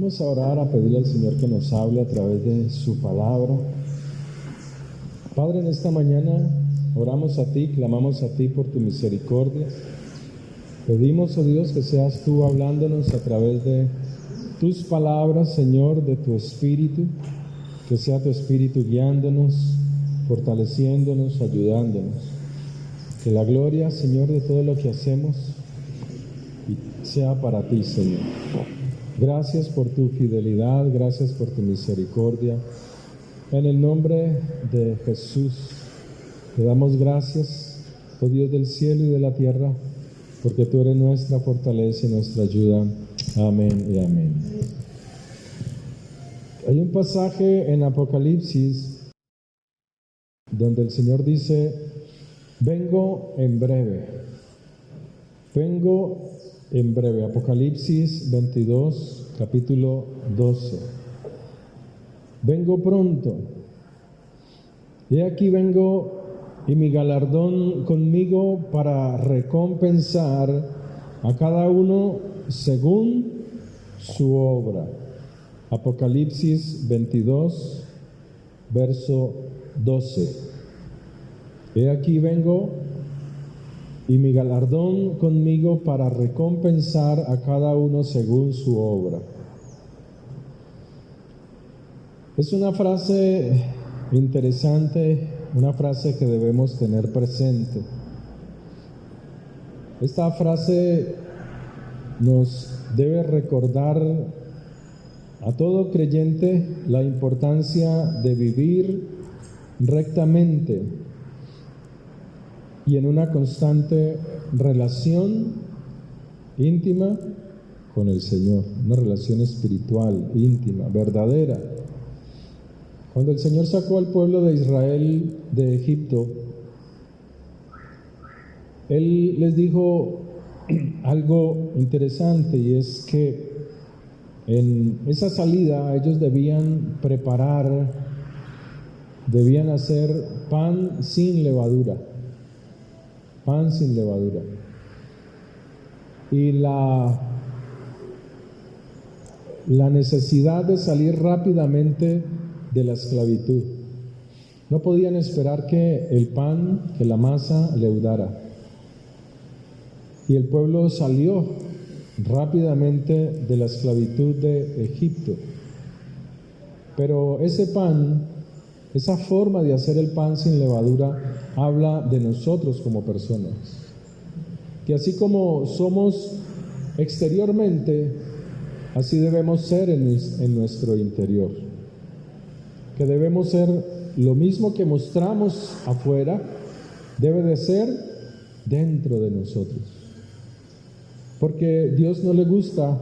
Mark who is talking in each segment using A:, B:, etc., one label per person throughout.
A: Vamos a orar, a pedirle al Señor que nos hable a través de su palabra. Padre, en esta mañana oramos a ti, clamamos a ti por tu misericordia. Pedimos, oh Dios, que seas tú hablándonos a través de tus palabras, Señor, de tu Espíritu, que sea tu Espíritu guiándonos, fortaleciéndonos, ayudándonos. Que la gloria, Señor, de todo lo que hacemos sea para ti, Señor. Gracias por tu fidelidad, gracias por tu misericordia. En el nombre de Jesús, te damos gracias, oh Dios del cielo y de la tierra, porque tú eres nuestra fortaleza y nuestra ayuda. Amén y amén. Hay un pasaje en Apocalipsis donde el Señor dice: vengo en breve. Vengo en breve. Apocalipsis 22, capítulo 12. Vengo pronto. Y aquí vengo, y mi galardón conmigo para recompensar a cada uno según su obra. Apocalipsis 22, verso 12. He aquí vengo, y mi galardón conmigo para recompensar a cada uno según su obra. Es una frase interesante, una frase que debemos tener presente. Esta frase nos debe recordar a todo creyente la importancia de vivir rectamente y en una constante relación íntima con el Señor, una relación espiritual, íntima, verdadera. Cuando el Señor sacó al pueblo de Israel de Egipto, Él les dijo algo interesante, y es que en esa salida ellos debían hacer pan sin levadura. Pan sin levadura. Y la necesidad de salir rápidamente de la esclavitud. No podían esperar que el pan, que la masa leudara. Y el pueblo salió rápidamente de la esclavitud de Egipto. Pero ese pan, esa forma de hacer el pan sin levadura, habla de nosotros como personas. Que así como somos exteriormente, así debemos ser en nuestro interior. Que debemos ser lo mismo que mostramos afuera, debe de ser dentro de nosotros. Porque Dios no le gusta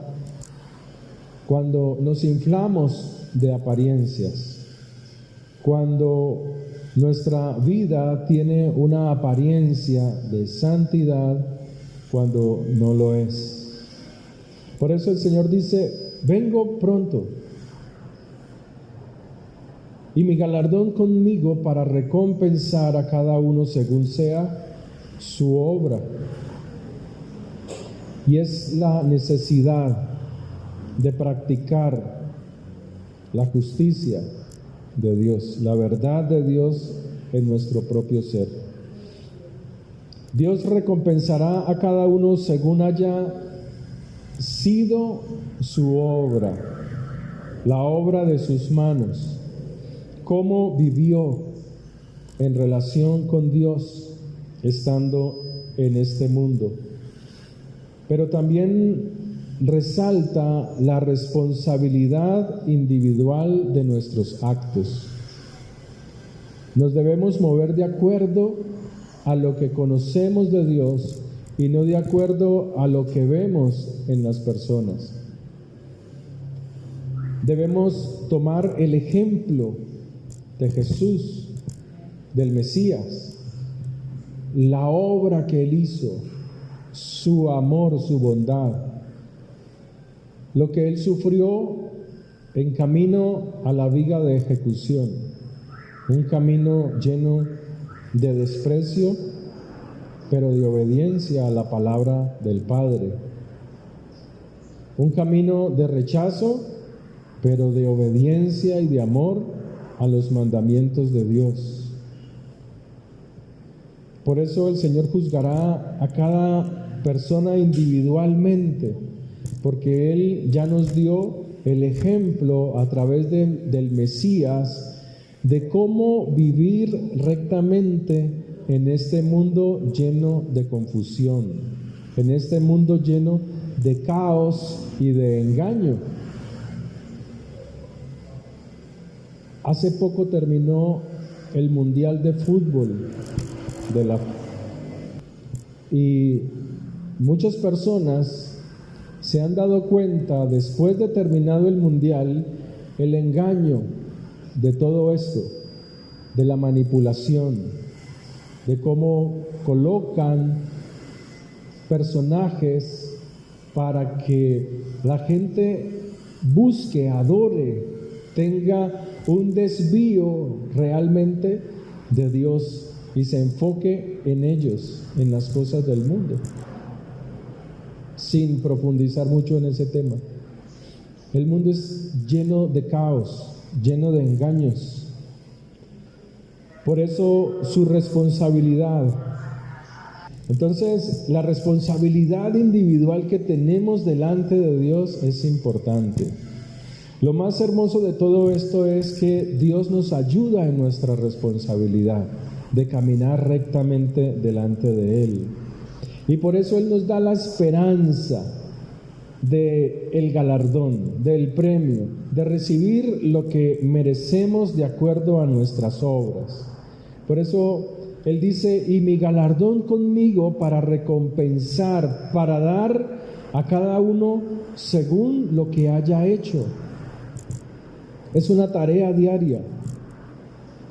A: cuando nos inflamos de apariencias, cuando nuestra vida tiene una apariencia de santidad cuando no lo es. Por eso el Señor dice: vengo pronto, y mi galardón conmigo para recompensar a cada uno según sea su obra. Y es la necesidad de practicar la justicia de Dios, la verdad de Dios en nuestro propio ser. Dios recompensará a cada uno según haya sido su obra, la obra de sus manos, cómo vivió en relación con Dios estando en este mundo. Pero también resalta la responsabilidad individual de nuestros actos. Nos debemos mover de acuerdo a lo que conocemos de Dios y no de acuerdo a lo que vemos en las personas. Debemos tomar el ejemplo de Jesús, del Mesías, la obra que Él hizo, su amor, su bondad, lo que Él sufrió en camino a la viga de ejecución, un camino lleno de desprecio, pero de obediencia a la palabra del Padre, un camino de rechazo, pero de obediencia y de amor a los mandamientos de Dios. Por eso el Señor juzgará a cada persona individualmente, porque Él ya nos dio el ejemplo a través del Mesías de cómo vivir rectamente en este mundo lleno de confusión, en este mundo lleno de caos y de engaño. Hace poco terminó el Mundial de Fútbol y muchas personas se han dado cuenta, después de terminado el Mundial, el engaño de todo esto, de la manipulación, de cómo colocan personajes para que la gente busque, adore, tenga un desvío realmente de Dios y se enfoque en ellos, en las cosas del mundo, sin profundizar mucho en ese tema. El mundo es lleno de caos, lleno de engaños. Por eso su responsabilidad. Entonces, la responsabilidad individual que tenemos delante de Dios es importante. Lo más hermoso de todo esto es que Dios nos ayuda en nuestra responsabilidad de caminar rectamente delante de Él. Y por eso Él nos da la esperanza del galardón, del premio, de recibir lo que merecemos de acuerdo a nuestras obras. Por eso Él dice, y mi galardón conmigo para recompensar, para dar a cada uno según lo que haya hecho. Es una tarea diaria,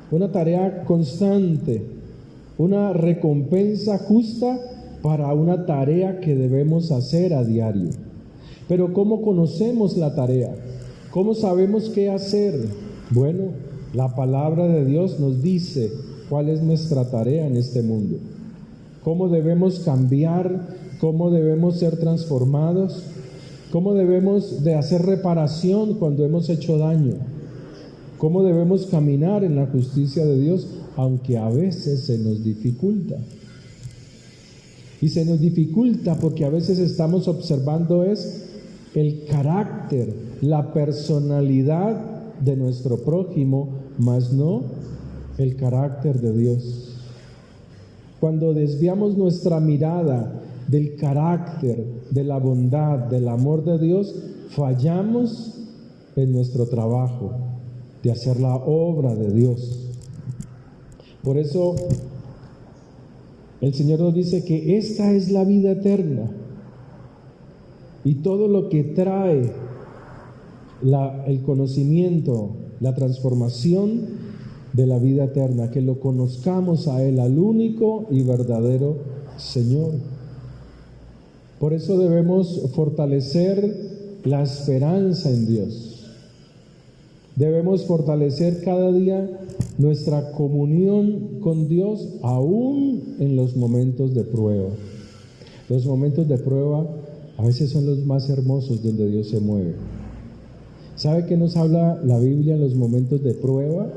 A: una tarea constante, una recompensa justa para una tarea que debemos hacer a diario. Pero ¿cómo conocemos la tarea? ¿Cómo sabemos qué hacer? Bueno, la palabra de Dios nos dice cuál es nuestra tarea en este mundo. ¿Cómo debemos cambiar? ¿Cómo debemos ser transformados? ¿Cómo debemos de hacer reparación cuando hemos hecho daño? ¿Cómo debemos caminar en la justicia de Dios, aunque a veces se nos dificulta? Y se nos dificulta porque a veces estamos observando el carácter, la personalidad de nuestro prójimo, mas no el carácter de Dios. Cuando desviamos nuestra mirada del carácter, de la bondad, del amor de Dios, fallamos en nuestro trabajo de hacer la obra de Dios. Por eso el Señor nos dice que esta es la vida eterna y todo lo que trae el conocimiento, la transformación de la vida eterna, que lo conozcamos a Él, al único y verdadero Señor. Por eso debemos fortalecer la esperanza en Dios. Debemos fortalecer cada día nuestra comunión con Dios, aún en los momentos de prueba. Los momentos de prueba a veces son los más hermosos donde Dios se mueve. ¿Sabe qué nos habla la Biblia en los momentos de prueba?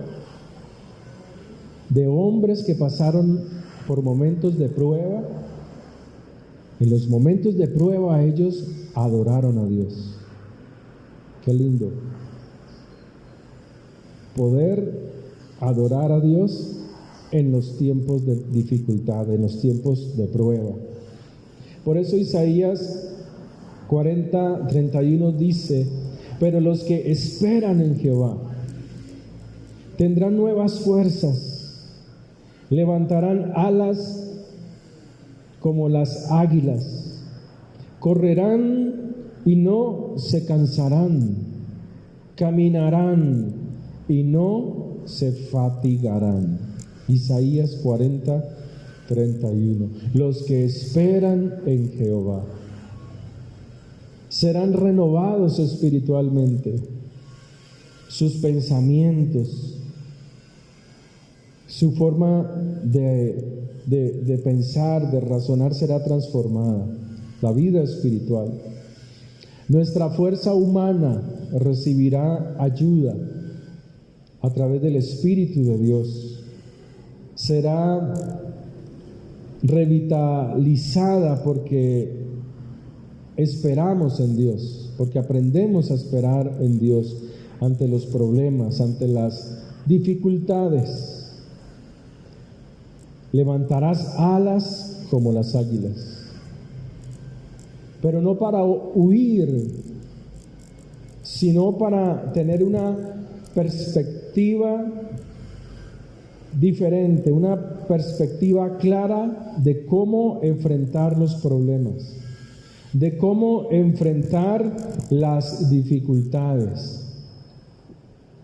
A: De hombres que pasaron por momentos de prueba. En los momentos de prueba ellos adoraron a Dios. Qué lindo poder adorar a Dios en los tiempos de dificultad, en los tiempos de prueba. Por eso Isaías 40:31 dice, pero los que esperan en Jehová tendrán nuevas fuerzas, levantarán alas como las águilas, correrán y no se cansarán, caminarán y no se fatigarán. Isaías 40:31. Los que esperan en Jehová serán renovados espiritualmente. Sus pensamientos, su forma de pensar, de razonar será transformada. La vida espiritual. Nuestra fuerza humana recibirá ayuda a través del Espíritu de Dios. Será revitalizada porque esperamos en Dios, porque aprendemos a esperar en Dios ante los problemas, ante las dificultades. Levantarás alas como las águilas, pero no para huir, sino para tener una perspectiva diferente, una perspectiva clara de cómo enfrentar los problemas, de cómo enfrentar las dificultades,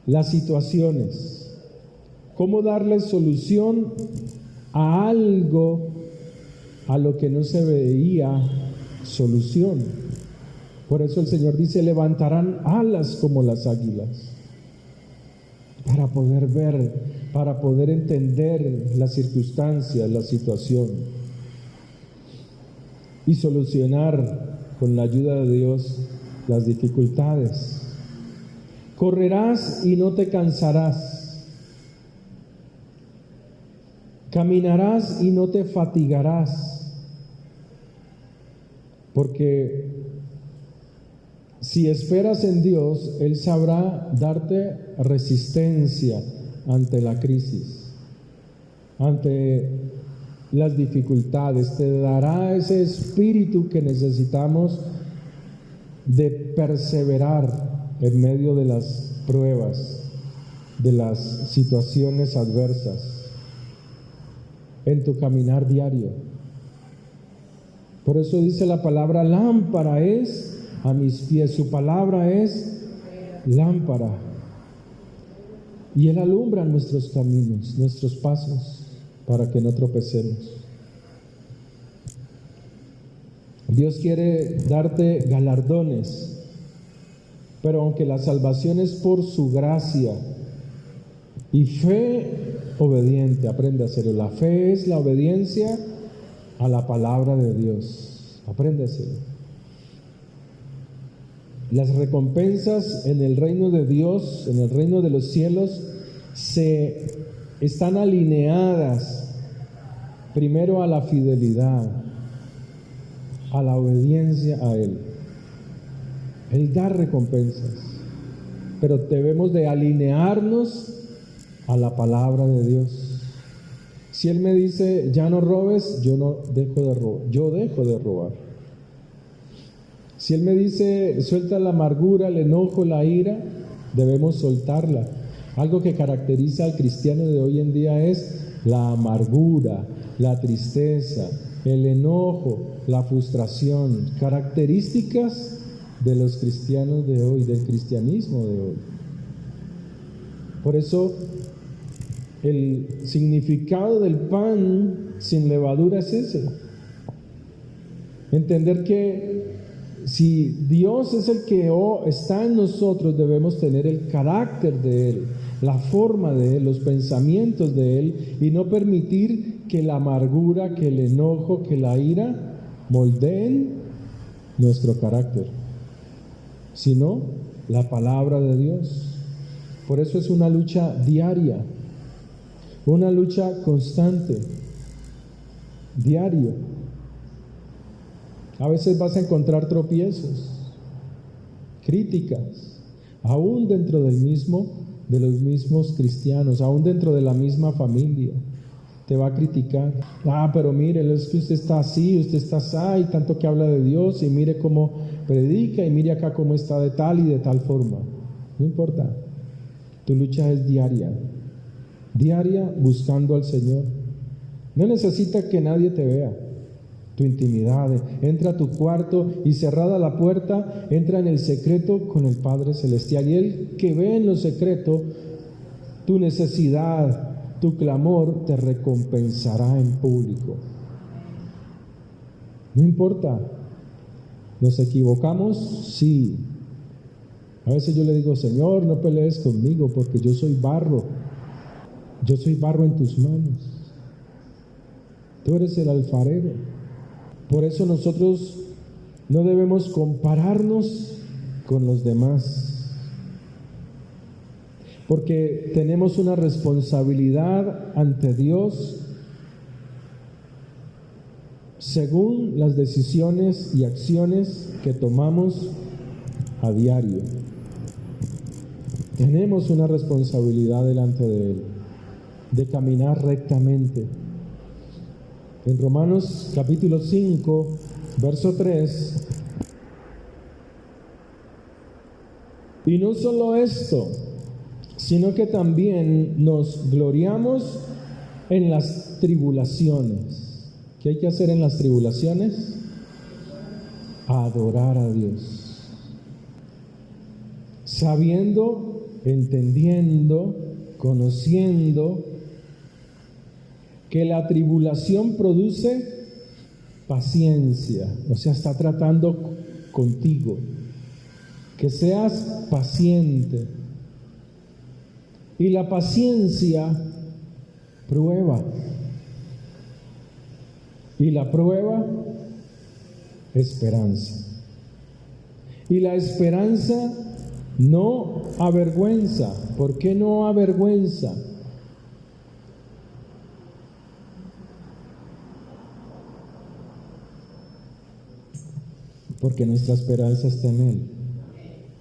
A: las situaciones, cómo darle solución a algo a lo que no se veía solución. Por eso el Señor dice: levantarán alas como las águilas, para poder ver, para poder entender las circunstancias, la situación y solucionar con la ayuda de Dios las dificultades. Correrás y no te cansarás, caminarás y no te fatigarás, porque si esperas en Dios, Él sabrá darte resistencia ante la crisis, ante las dificultades. Te dará ese espíritu que necesitamos de perseverar en medio de las pruebas, de las situaciones adversas, en tu caminar diario. Por eso dice la palabra: lámpara es a mis pies, su palabra es lámpara. Y Él alumbra nuestros caminos, nuestros pasos, para que no tropecemos. Dios quiere darte galardones, pero aunque la salvación es por su gracia y fe obediente, aprende a hacerlo. La fe es la obediencia a la palabra de Dios. Aprende a hacerlo. Las recompensas en el reino de Dios, en el reino de los cielos, están alineadas primero a la fidelidad, a la obediencia a Él. Él da recompensas, pero debemos de alinearnos a la palabra de Dios. Si Él me dice: ya no robes, yo no dejo de robar, yo dejo de robar. Si Él me dice: suelta la amargura, el enojo, la ira, debemos soltarla. Algo que caracteriza al cristiano de hoy en día es la amargura, la tristeza, el enojo, la frustración, características de los cristianos de hoy, del cristianismo de hoy. Por eso el significado del pan sin levadura es ese: entender que si Dios es el que está en nosotros, debemos tener el carácter de Él, la forma de Él, los pensamientos de Él, y no permitir que la amargura, que el enojo, que la ira moldeen nuestro carácter, sino la palabra de Dios. Por eso es una lucha diaria, una lucha constante, diario. A veces vas a encontrar tropiezos, críticas, aún dentro de los mismos cristianos, aún dentro de la misma familia. Te va a criticar: pero mire, es que usted está así, usted está así, y tanto que habla de Dios, y mire cómo predica, y mire acá cómo está de tal y de tal forma. No importa, tu lucha es diaria, diaria, buscando al Señor. No necesita que nadie te vea. Tu intimidad, entra a tu cuarto y cerrada la puerta, entra en el secreto con el Padre Celestial, y Él, que ve en lo secreto tu necesidad, tu clamor, te recompensará en público. No importa, ¿nos equivocamos? Sí. A veces yo le digo: Señor, no pelees conmigo, porque yo soy barro en tus manos, tú eres el alfarero. Por eso nosotros no debemos compararnos con los demás. Porque tenemos una responsabilidad ante Dios según las decisiones y acciones que tomamos a diario. Tenemos una responsabilidad delante de Él, de caminar rectamente. En Romanos capítulo 5, verso 3, y no solo esto, sino que también nos gloriamos en las tribulaciones. ¿Qué hay que hacer en las tribulaciones? Adorar a Dios. Sabiendo, entendiendo, conociendo que la tribulación produce paciencia, o sea, está tratando contigo, que seas paciente. Y la paciencia prueba. Y la prueba, esperanza. Y la esperanza no avergüenza. ¿Por qué no avergüenza? Porque nuestra esperanza está en Él.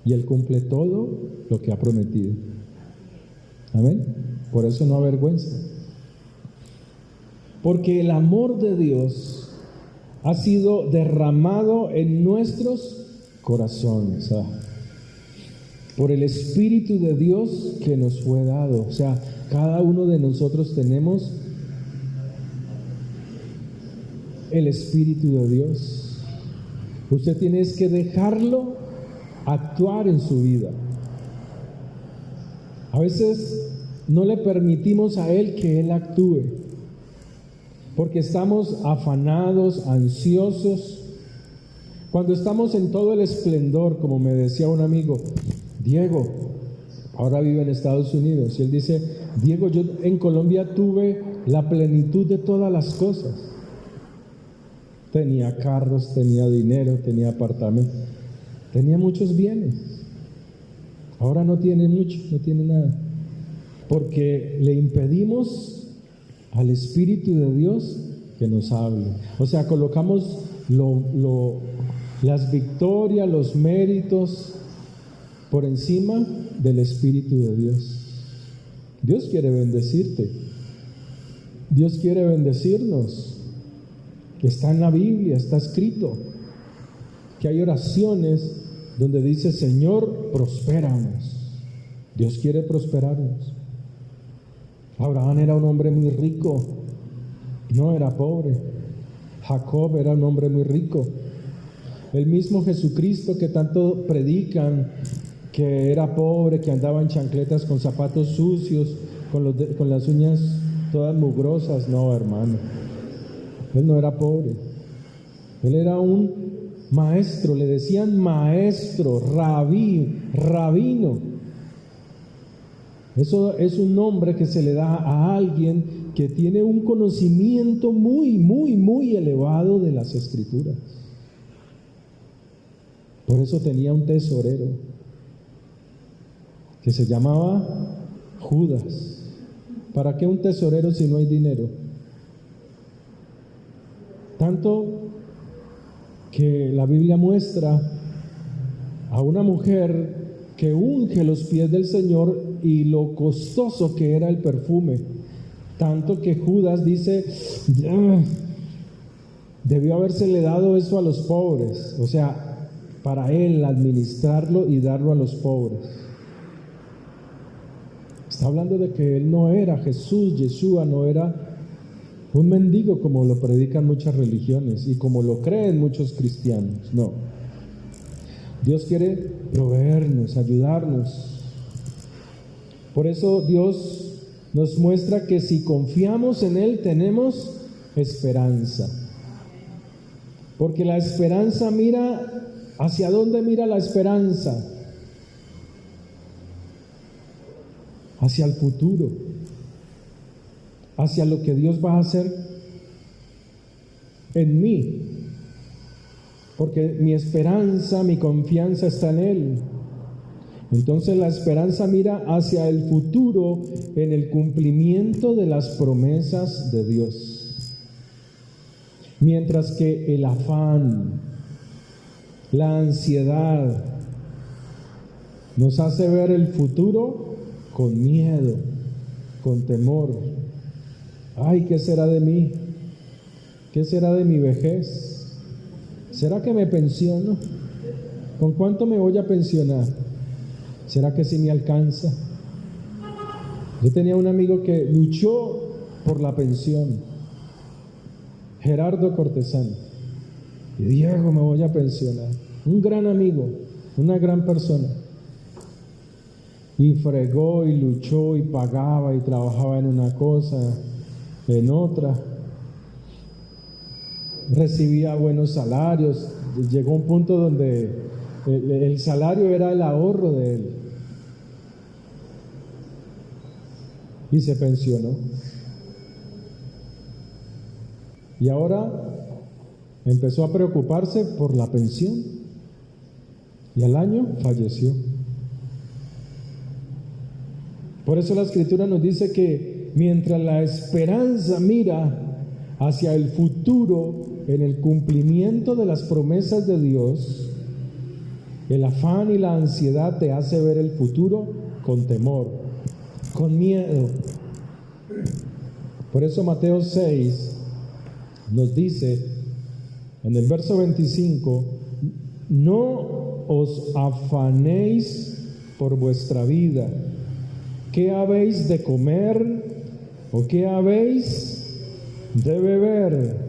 A: Y Él cumple todo lo que ha prometido. Amén. Por eso no avergüenza. Porque el amor de Dios ha sido derramado en nuestros corazones, por el Espíritu de Dios que nos fue dado. O sea, cada uno de nosotros tenemos el Espíritu de Dios. Usted tiene que dejarlo actuar en su vida. A veces no le permitimos a Él que Él actúe, porque estamos afanados, ansiosos. Cuando estamos en todo el esplendor, como me decía un amigo, Diego, ahora vive en Estados Unidos, y él dice, Diego, yo en Colombia tuve la plenitud de todas las cosas. Tenía carros, tenía dinero, tenía apartamentos, tenía muchos bienes. Ahora no tiene mucho, no tiene nada. Porque le impedimos al Espíritu de Dios que nos hable. O sea, colocamos las victorias, los méritos por encima del Espíritu de Dios. Dios quiere bendecirte. Dios quiere bendecirnos. Está en la Biblia, está escrito que hay oraciones donde dice, Señor, prospéranos. Dios quiere prosperarnos. Abraham era un hombre muy rico, no era pobre. Jacob era un hombre muy rico. El mismo Jesucristo que tanto predican que era pobre, que andaba en chancletas con zapatos sucios, con las uñas todas mugrosas. No, hermano, él no era pobre. Él era un maestro, le decían maestro, rabino. Eso es un nombre que se le da a alguien que tiene un conocimiento muy, muy, muy elevado de las Escrituras. Por eso tenía un tesorero que se llamaba Judas. ¿Para qué un tesorero si no hay dinero? Tanto que la Biblia muestra a una mujer que unge los pies del Señor y lo costoso que era el perfume, tanto que Judas dice, debió habérsele dado eso a los pobres, o sea, para él administrarlo y darlo a los pobres. Está hablando de que él no era Jesús, Yeshua no era un mendigo como lo predican muchas religiones y como lo creen muchos cristianos, no. Dios quiere proveernos, ayudarnos. Por eso Dios nos muestra que si confiamos en Él tenemos esperanza. Porque la esperanza mira, ¿hacia dónde mira la esperanza? Hacia el futuro, hacia lo que Dios va a hacer en mí. porque mi esperanza, mi confianza está en Él. Entonces la esperanza mira hacia el futuro en el cumplimiento de las promesas de Dios. Mientras que el afán, la ansiedad, nos hace ver el futuro con miedo, con temor. Ay, ¿qué será de mí? ¿Qué será de mi vejez? ¿Será que me pensiono? ¿Con cuánto me voy a pensionar? ¿Será que sí me alcanza? Yo tenía un amigo que luchó por la pensión, Gerardo Cortesano. Y Diego, me voy a pensionar. Un gran amigo, una gran persona. Y fregó y luchó y pagaba y trabajaba en una cosa, en otra. Recibía buenos salarios. Llegó un punto donde el salario era el ahorro de él. Y se pensionó. Y ahora empezó a preocuparse por la pensión. Y al año falleció. Por eso la Escritura nos dice que mientras la esperanza mira hacia el futuro en el cumplimiento de las promesas de Dios, el afán y la ansiedad te hace ver el futuro con temor, con miedo. Por eso Mateo 6 nos dice en el verso 25: no os afanéis por vuestra vida, ¿qué habéis de comer o qué habéis de beber?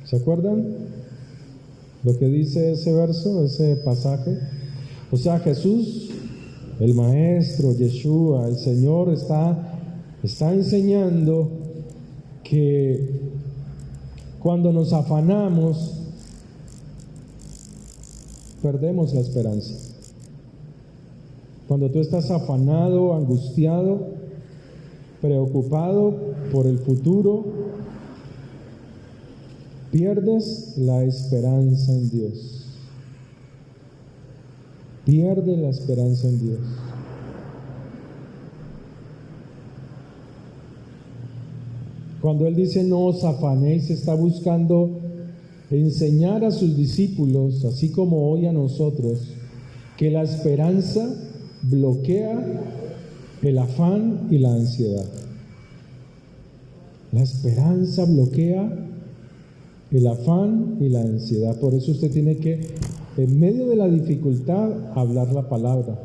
A: ¿Se acuerdan lo que dice ese verso, ese pasaje? O sea, Jesús, el Maestro, Yeshua, el Señor, está enseñando que cuando nos afanamos, perdemos la esperanza. Cuando tú estás afanado, angustiado, preocupado por el futuro, pierdes la esperanza en Dios. Pierdes la esperanza en Dios. Cuando Él dice no os afanéis, está buscando enseñar a sus discípulos, así como hoy a nosotros, que la esperanza bloquea el afán y la ansiedad. La esperanza bloquea el afán y la ansiedad. Por eso usted tiene que, en medio de la dificultad, hablar la palabra.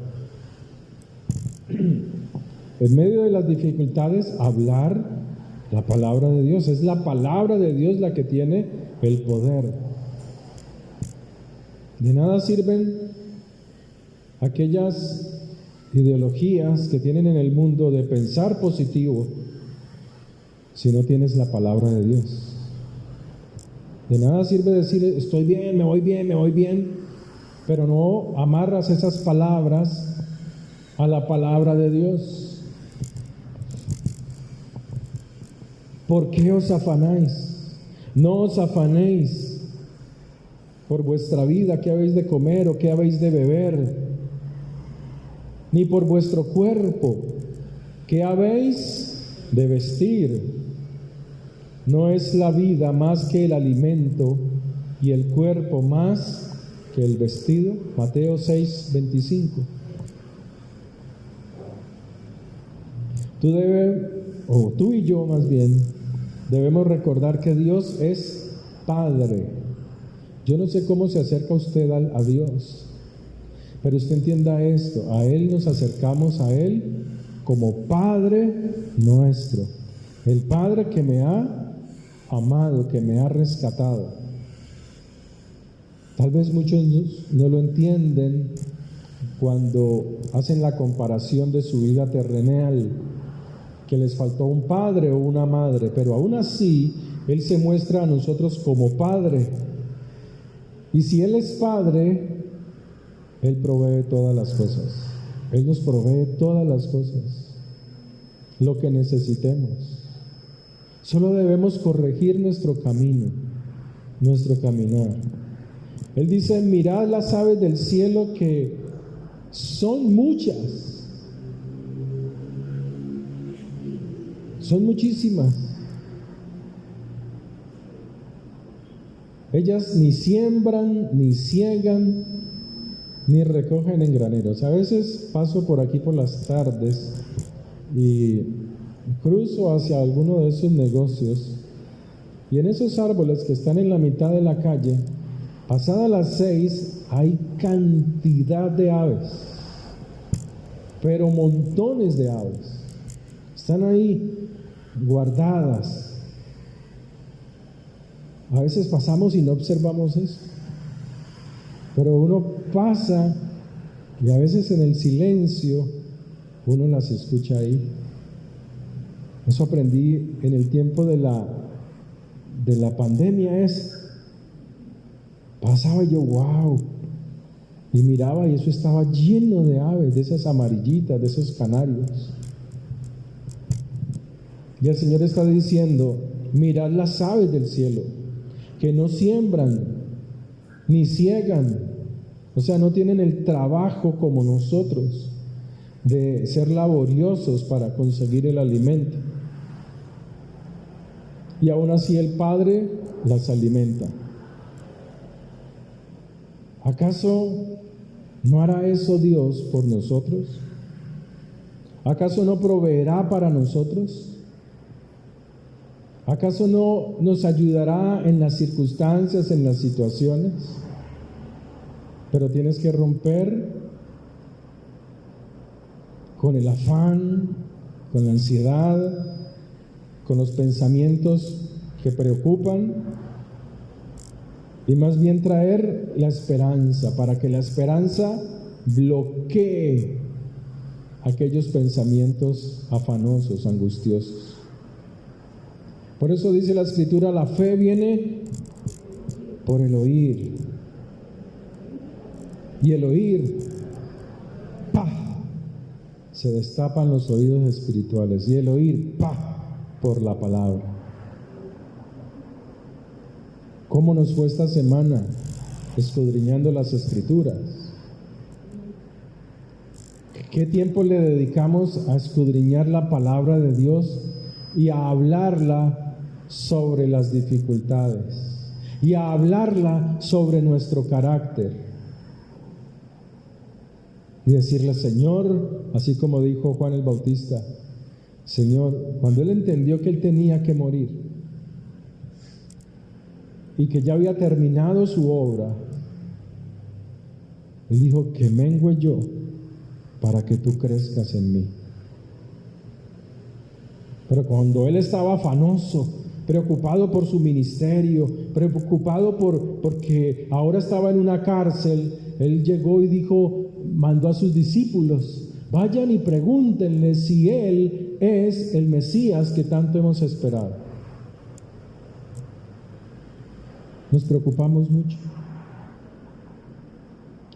A: En medio de las dificultades, hablar la palabra de Dios. Es la palabra de Dios la que tiene el poder. De nada sirven aquellas ideologías que tienen en el mundo de pensar positivo si no tienes la palabra de Dios. De nada sirve decir estoy bien, me voy bien, pero no amarras esas palabras a la palabra de Dios. ¿Por qué os afanáis? No os afanéis por vuestra vida, qué habéis de comer o qué habéis de beber, ni por vuestro cuerpo, qué habéis de vestir. ¿No es la vida más que el alimento y el cuerpo más que el vestido? Mateo 6:25. Tú y yo más bien, debemos recordar que Dios es Padre. Yo no sé cómo se acerca usted a Dios, pero usted entienda esto: a Él nos acercamos a Él como Padre nuestro, el Padre que me ha amado, que me ha rescatado. Tal vez muchos no lo entienden cuando hacen la comparación de su vida terrenal, que les faltó un padre o una madre, pero aún así Él se muestra a nosotros como Padre. Y si Él es Padre, Él provee todas las cosas. Él nos provee todas las cosas, lo que necesitemos. Solo debemos corregir nuestro camino, nuestro caminar. Él dice, mirad las aves del cielo que son muchas, son muchísimas. Ellas ni siembran, ni ciegan, ni recogen en graneros. A veces paso por aquí por las tardes y cruzo hacia alguno de esos negocios, y en esos árboles que están en la mitad de la calle, pasadas las 6, hay cantidad de aves, pero montones de aves. Están ahí guardadas. A veces pasamos y no observamos eso, pero uno pasa y a veces en el silencio uno las escucha ahí. Eso aprendí en el tiempo de la pandemia. Pasaba yo, wow, y miraba y eso estaba lleno de aves, de esas amarillitas, de esos canarios. Y el Señor está diciendo, mirad las aves del cielo, que no siembran, ni ciegan, o sea, no tienen el trabajo como nosotros, de ser laboriosos para conseguir el alimento. Y aún así el Padre las alimenta. ¿Acaso no hará eso Dios por nosotros? ¿Acaso no proveerá para nosotros? ¿Acaso no nos ayudará en las circunstancias, en las situaciones? Pero tienes que romper con el afán, con la ansiedad, con los pensamientos que preocupan, y más bien traer la esperanza, para que la esperanza bloquee aquellos pensamientos afanosos, angustiosos. Por eso dice la Escritura, la fe viene por el oír, y el oír, ¡pah!, se destapan los oídos espirituales, y el oír, ¡pah!, por la palabra. ¿Cómo nos fue esta semana escudriñando las Escrituras? ¿Qué tiempo le dedicamos a escudriñar la palabra de Dios y a hablarla sobre las dificultades y a hablarla sobre nuestro carácter? Y decirle, Señor, así como dijo Juan el Bautista, Señor, cuando él entendió que él tenía que morir y que ya había terminado su obra, él dijo, que mengüe yo para que tú crezcas en mí. Pero cuando él estaba afanoso, preocupado por su ministerio, preocupado porque ahora estaba en una cárcel, él llegó y dijo, mandó a sus discípulos, vayan y pregúntenle si él es el Mesías que tanto hemos esperado. Nos preocupamos mucho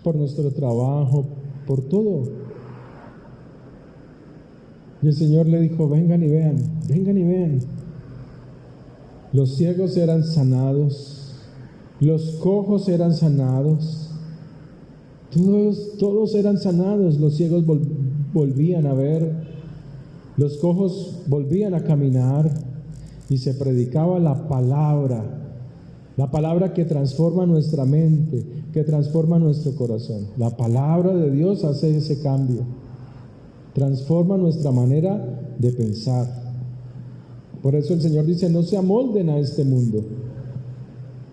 A: por nuestro trabajo, por todo. Y el Señor le dijo, vengan y vean, vengan y vean. Los ciegos eran sanados, los cojos eran sanados, todos eran sanados. Los ciegos volvían a ver, los cojos volvían a caminar, y se predicaba la palabra que transforma nuestra mente, que transforma nuestro corazón. La palabra de Dios hace ese cambio, transforma nuestra manera de pensar. Por eso el Señor dice, no se amolden a este mundo.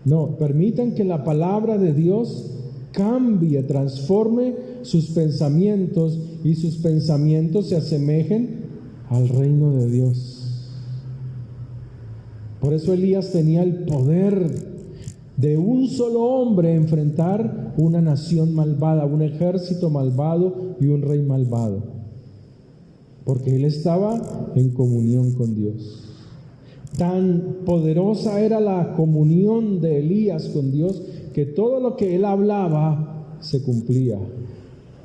A: No, permitan que la palabra de Dios cambie, transforme sus pensamientos, y sus pensamientos se asemejen al reino de Dios. Por eso Elías tenía el poder de un solo hombre enfrentar una nación malvada, un ejército malvado y un rey malvado, porque él estaba en comunión con Dios. Tan poderosa era la comunión de Elías con Dios, que todo lo que él hablaba se cumplía.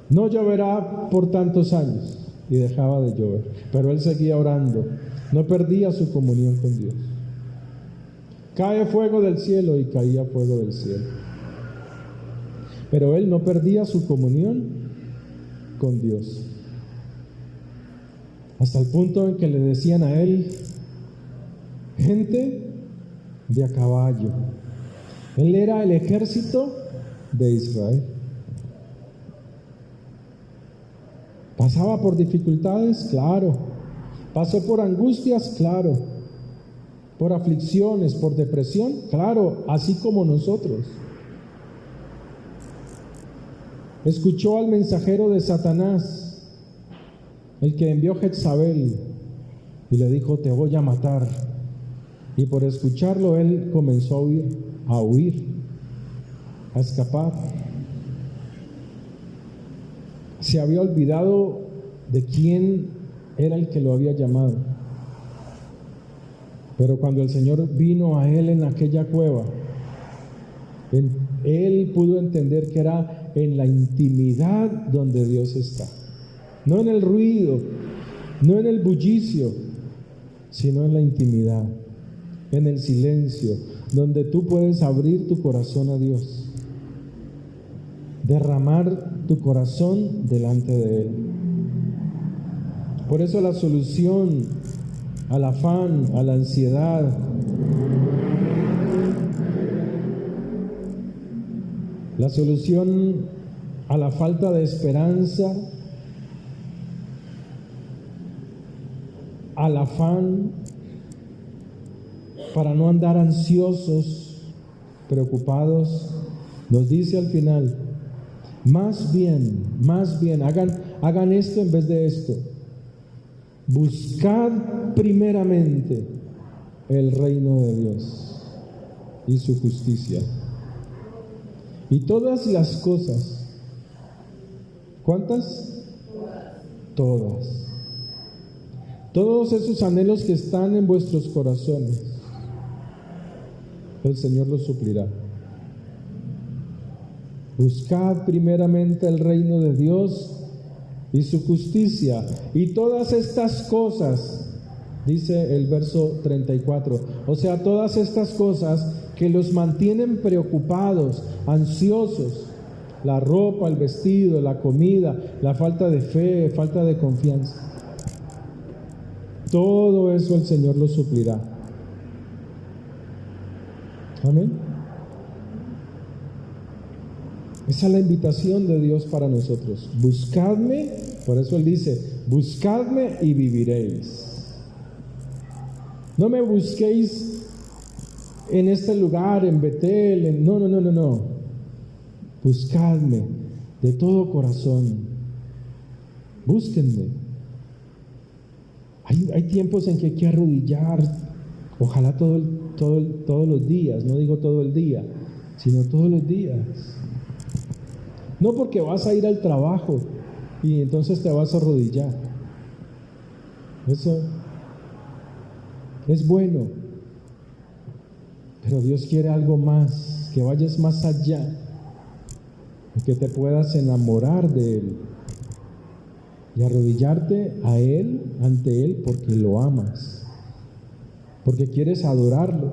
A: No lloverá por tantos años, y dejaba de llover, pero él seguía orando, no perdía su comunión con Dios. Cae fuego del cielo, y caía fuego del cielo. pero él no perdía su comunión con Dios. Hasta el punto en que le decían a él, gente de a caballo. Él era el ejército de Israel. ¿Pasaba por dificultades? Claro. ¿Pasó por angustias? Claro. ¿Por aflicciones? ¿Por depresión? Claro, así como nosotros. Escuchó al mensajero de Satanás, el que envió Jezabel, y le dijo, te voy a matar. Y por escucharlo él comenzó a huir, a escapar. Se había olvidado de quién era el que lo había llamado. Pero cuando el Señor vino a él en aquella cueva, él pudo entender que era en la intimidad donde Dios está. No en el ruido, no en el bullicio, sino en la intimidad, en el silencio, donde tú puedes abrir tu corazón a Dios, derramar tu corazón delante de Él. Por eso la solución al afán, a la ansiedad, la solución a la falta de esperanza, al afán, para no andar ansiosos, preocupados, nos dice al final, más bien, hagan esto en vez de esto. Buscad primeramente el reino de Dios y su justicia. Y todas las cosas, ¿cuántas? Todas. Todos esos anhelos que están en vuestros corazones, el Señor los suplirá. Buscad primeramente el reino de Dios y su justicia, y todas estas cosas, dice el verso 34, o sea, todas estas cosas que los mantienen preocupados, ansiosos, la ropa, el vestido, la comida, la falta de fe, falta de confianza, todo eso el Señor lo suplirá. Amén. Esa es la invitación de Dios para nosotros. Buscadme, por eso Él dice, buscadme y viviréis. No me busquéis en este lugar, en Betel, no. Buscadme de todo corazón. Búsquenme. Hay tiempos en que hay que arrodillar, ojalá todos los días, no digo todo el día, sino todos los días. No porque vas a ir al trabajo y entonces te vas a arrodillar. Eso es bueno. Pero Dios quiere algo más, que vayas más allá, que te puedas enamorar de Él y arrodillarte a Él, ante Él, porque lo amas, porque quieres adorarlo.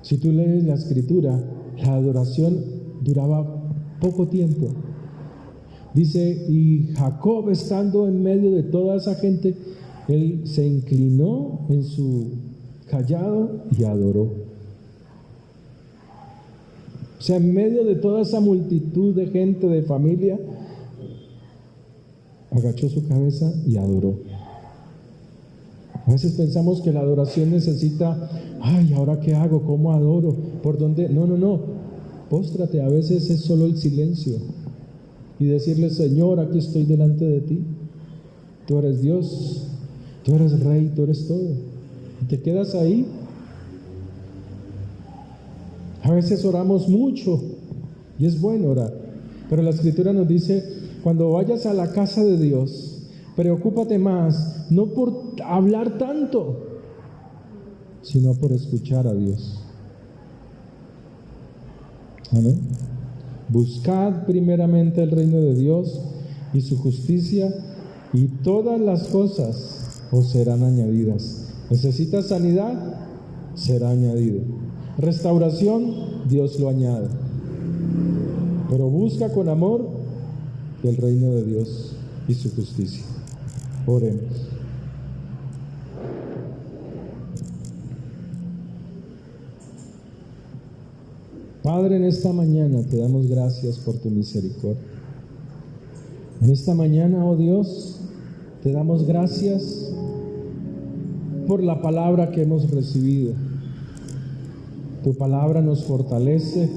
A: Si tú lees la Escritura, la adoración duraba poco tiempo. Dice, y Jacob, estando en medio de toda esa gente, él se inclinó en su cayado y adoró. O sea, en medio de toda esa multitud de gente, de familia, agachó su cabeza y adoró. A veces pensamos que la adoración necesita, ¿ahora qué hago? ¿Cómo adoro? ¿Por dónde? No. Póstrate, a veces es solo el silencio y decirle, Señor, aquí estoy delante de ti. Tú eres Dios, tú eres Rey, tú eres todo. Y te quedas ahí. A veces oramos mucho y es bueno orar, pero la Escritura nos dice, cuando vayas a la casa de Dios, preocúpate más, no por hablar tanto, sino por escuchar a Dios. Amén. Buscad primeramente el reino de Dios y su justicia, y todas las cosas os serán añadidas. ¿Necesitas sanidad? Será añadido. Restauración, Dios lo añade. pero busca con amor el reino de Dios y su justicia. Oremos. Padre, en esta mañana te damos gracias por tu misericordia. En esta mañana, oh Dios, te damos gracias por la palabra que hemos recibido. Tu palabra nos fortalece,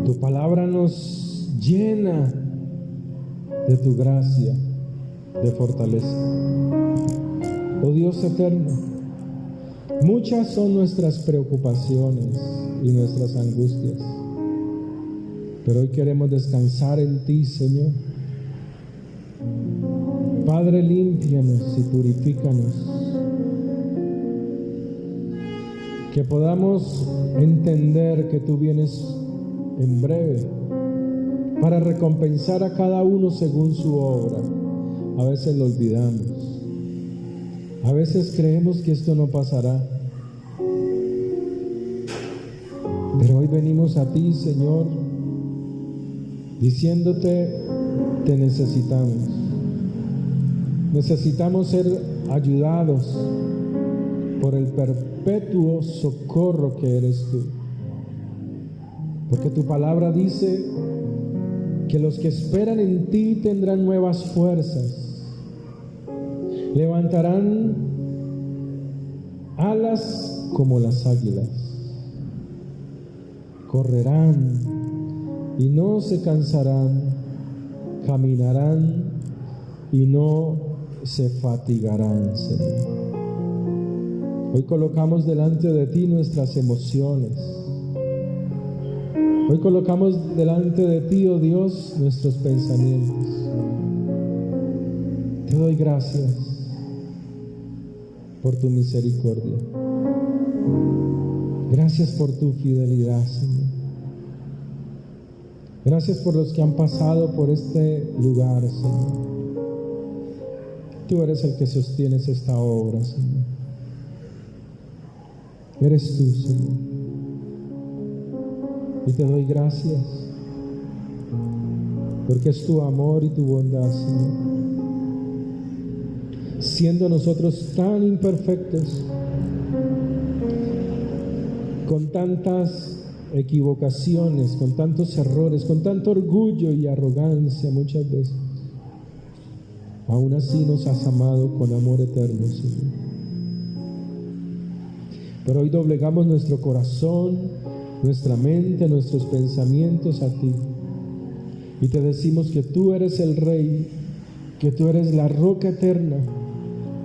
A: tu palabra nos llena de tu gracia, de fortaleza. Oh Dios eterno, muchas son nuestras preocupaciones y nuestras angustias, pero hoy queremos descansar en ti, Señor. Padre, límpianos y purifícanos, que podamos entender que tú vienes en breve para recompensar a cada uno según su obra. A veces lo olvidamos, a veces creemos que esto no pasará, pero hoy venimos a ti, Señor, diciéndote: te necesitamos. Necesitamos ser ayudados por el perpetuo socorro que eres tú. Porque tu palabra dice que los que esperan en ti tendrán nuevas fuerzas, levantarán alas como las águilas, correrán y no se cansarán, caminarán y no se fatigarán, Señor. Hoy colocamos delante de ti nuestras emociones. Hoy colocamos delante de ti, oh Dios, nuestros pensamientos. Te doy gracias por tu misericordia. Gracias por tu fidelidad, Señor. Gracias por los que han pasado por este lugar, Señor. Tú eres el que sostienes esta obra, Señor. Eres tú, Señor. Y te doy gracias, porque es tu amor y tu bondad, Señor. Siendo nosotros tan imperfectos, con tantas equivocaciones, con tantos errores, con tanto orgullo y arrogancia muchas veces, aún así nos has amado con amor eterno, Señor. Pero hoy doblegamos nuestro corazón, nuestra mente, nuestros pensamientos a ti. Y te decimos que tú eres el Rey, que tú eres la roca eterna,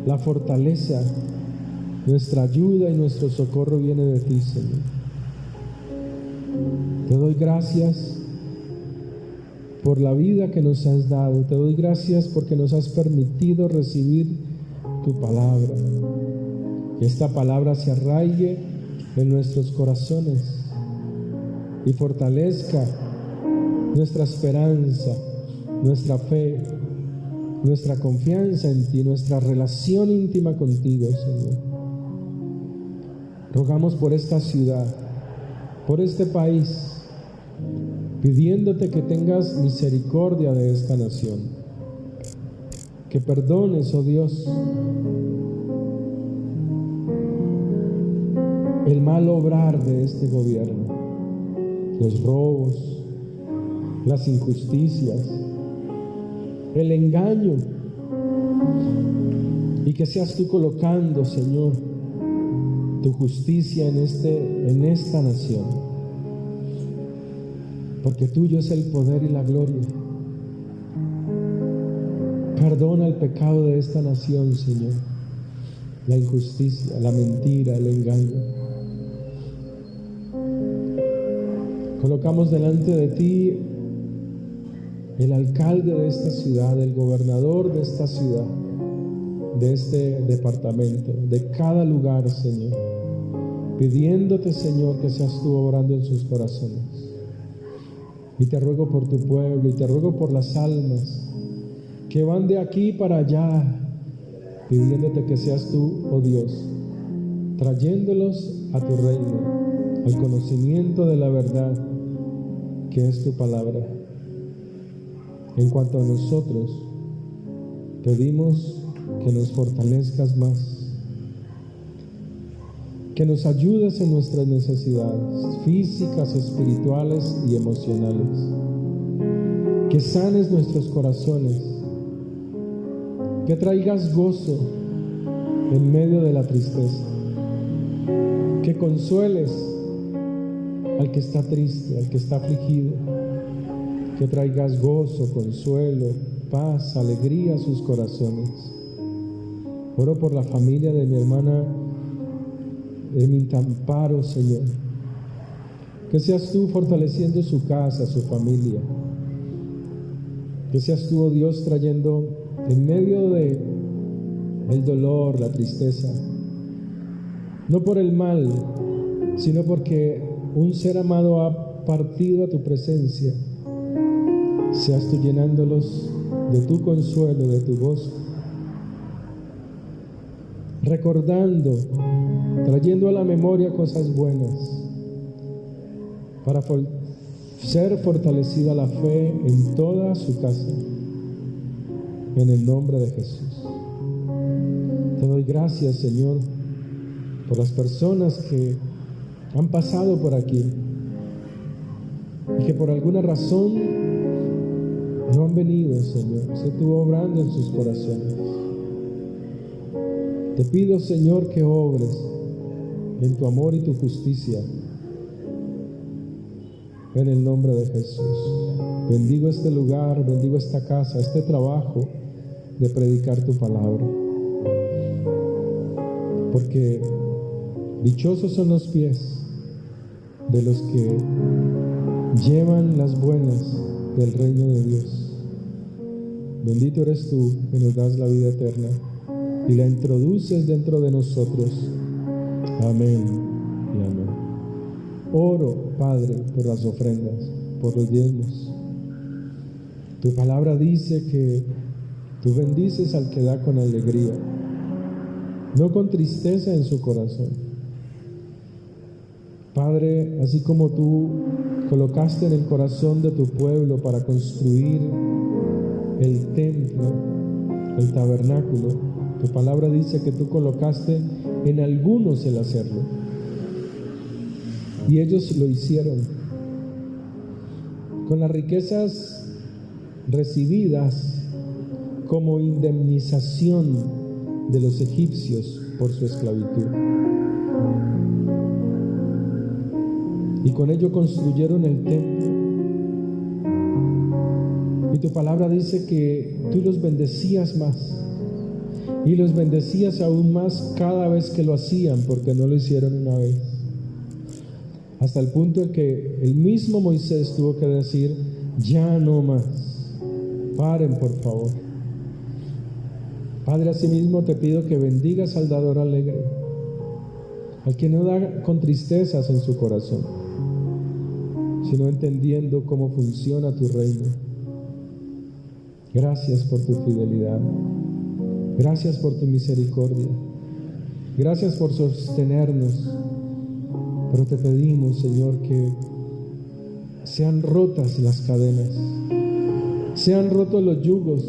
A: la fortaleza. Nuestra ayuda y nuestro socorro viene de ti, Señor. Te doy gracias por la vida que nos has dado. Te doy gracias porque nos has permitido recibir tu palabra. Que esta palabra se arraigue en nuestros corazones y fortalezca nuestra esperanza, nuestra fe, nuestra confianza en ti, nuestra relación íntima contigo, Señor. Rogamos por esta ciudad, por este país, pidiéndote que tengas misericordia de esta nación, que perdones, oh Dios, el mal obrar de este gobierno, los robos, las injusticias, el engaño, y que seas tú colocando, Señor, tu justicia en esta nación, porque tuyo es el poder y la gloria. Perdona el pecado de esta nación, Señor, la injusticia, la mentira, el engaño. Colocamos delante de ti el alcalde de esta ciudad, el gobernador de esta ciudad, de este departamento, de cada lugar, Señor, pidiéndote, Señor, que seas tú obrando en sus corazones. Y te ruego por tu pueblo, y te ruego por las almas que van de aquí para allá, pidiéndote que seas tú, oh Dios, trayéndolos a tu reino, al conocimiento de la verdad, que es tu palabra. En cuanto a nosotros, pedimos que nos fortalezcas más, que nos ayudes en nuestras necesidades físicas, espirituales y emocionales, que sanes nuestros corazones, que traigas gozo en medio de la tristeza, que consueles al que está triste, al que está afligido, que traigas gozo, consuelo, paz, alegría a sus corazones. Oro por la familia de mi hermana Amparo, Señor, que seas tú fortaleciendo su casa, su familia, que seas tú, oh Dios, trayendo en medio de el dolor, la tristeza, no por el mal, sino porque un ser amado ha partido a tu presencia, seas tú llenándolos de tu consuelo, de tu gozo, recordando, trayendo a la memoria cosas buenas, para ser fortalecida la fe en toda su casa, en el nombre de Jesús. Te doy gracias, Señor, por las personas que han pasado por aquí y que por alguna razón no han venido, Señor. Sé tú obrando en sus corazones. Te pido, Señor, que obres en tu amor y tu justicia, en el nombre de Jesús. Bendigo este lugar, bendigo esta casa, este trabajo de predicar tu palabra, porque dichosos son los pies de los que llevan las buenas del reino de Dios. Bendito eres tú, que nos das la vida eterna y la introduces dentro de nosotros. Amén y amén. Oro, Padre, por las ofrendas, por los diezmos. Tu palabra dice que tú bendices al que da con alegría, no con tristeza en su corazón. Padre, así como tú colocaste en el corazón de tu pueblo para construir el templo, el tabernáculo, tu palabra dice que tú colocaste en algunos el hacerlo. Y ellos lo hicieron. Con las riquezas recibidas como indemnización de los egipcios por su esclavitud. Y con ello construyeron el templo. Y tu palabra dice que tú los bendecías más. Y los bendecías aún más cada vez que lo hacían, porque no lo hicieron una vez. Hasta el punto en que el mismo Moisés tuvo que decir: ya no más, paren por favor. Padre, asimismo te pido que bendigas al dador alegre, al que no da con tristezas en su corazón, sino entendiendo cómo funciona tu reino. Gracias por tu fidelidad. Gracias por tu misericordia. Gracias por sostenernos. Pero te pedimos, Señor, que sean rotas las cadenas, sean rotos los yugos,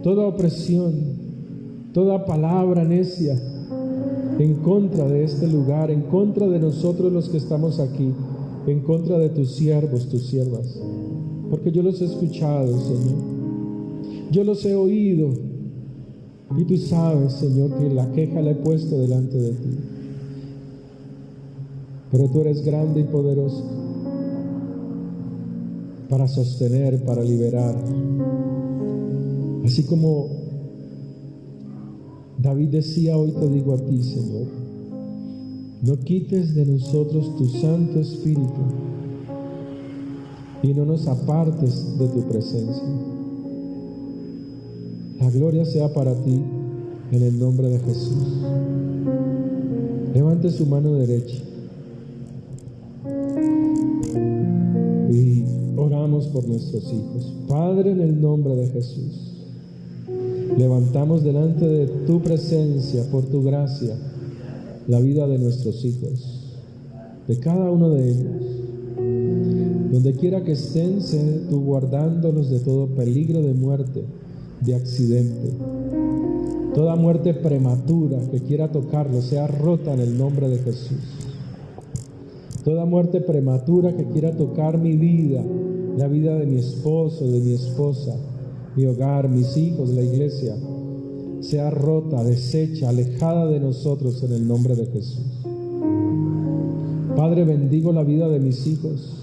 A: toda opresión, toda palabra necia en contra de este lugar, en contra de nosotros los que estamos aquí, en contra de tus siervos, tus siervas. Porque yo los he escuchado, Señor. Yo los he oído. Y tú sabes, Señor, que la queja la he puesto delante de ti. Pero tú eres grande y poderoso para sostener, para liberar. Así como David decía: hoy te digo a ti, Señor, no quites de nosotros tu Santo Espíritu y no nos apartes de tu presencia. La gloria sea para ti, en el nombre de Jesús. Levante su mano derecha y oramos por nuestros hijos. Padre, en el nombre de Jesús, levantamos delante de tu presencia, por tu gracia, la vida de nuestros hijos, de cada uno de ellos. Donde quiera que estén, sé tú guardándolos de todo peligro de muerte, de accidente. Toda muerte prematura que quiera tocarlos sea rota en el nombre de Jesús. Toda muerte prematura que quiera tocar mi vida, la vida de mi esposo, de mi esposa, mi hogar, mis hijos, la iglesia, sea rota, deshecha, alejada de nosotros en el nombre de Jesús. Padre, bendigo la vida de mis hijos.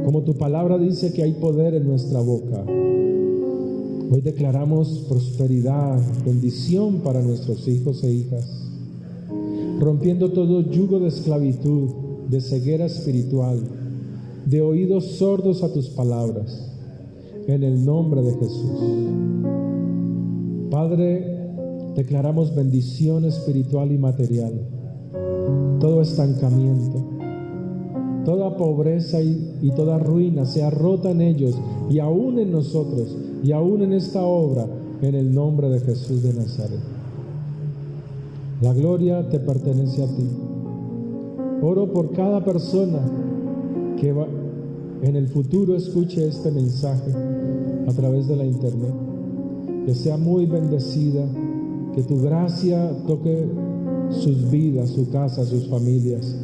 A: Como tu palabra dice que hay poder en nuestra boca, hoy declaramos prosperidad, bendición para nuestros hijos e hijas, rompiendo todo yugo de esclavitud, de ceguera espiritual, de oídos sordos a tus palabras, en el nombre de Jesús. Padre, declaramos bendición espiritual y material, todo estancamiento, toda pobreza y toda ruina sea rota en ellos y aún en nosotros y aún en esta obra, en el nombre de Jesús de Nazaret. La gloria te pertenece a ti. Oro por cada persona que en el futuro escuche este mensaje a través de la internet, que sea muy bendecida, que tu gracia toque sus vidas, su casa, sus familias,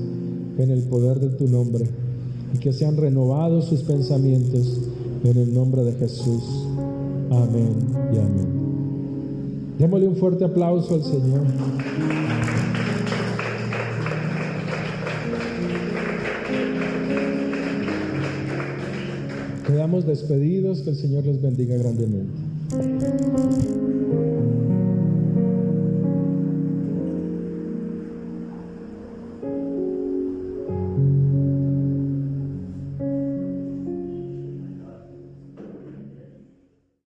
A: en el poder de tu nombre, y que sean renovados sus pensamientos en el nombre de Jesús. Amén y amén. Démosle un fuerte aplauso al Señor. Quedamos despedidos, que el Señor les bendiga grandemente.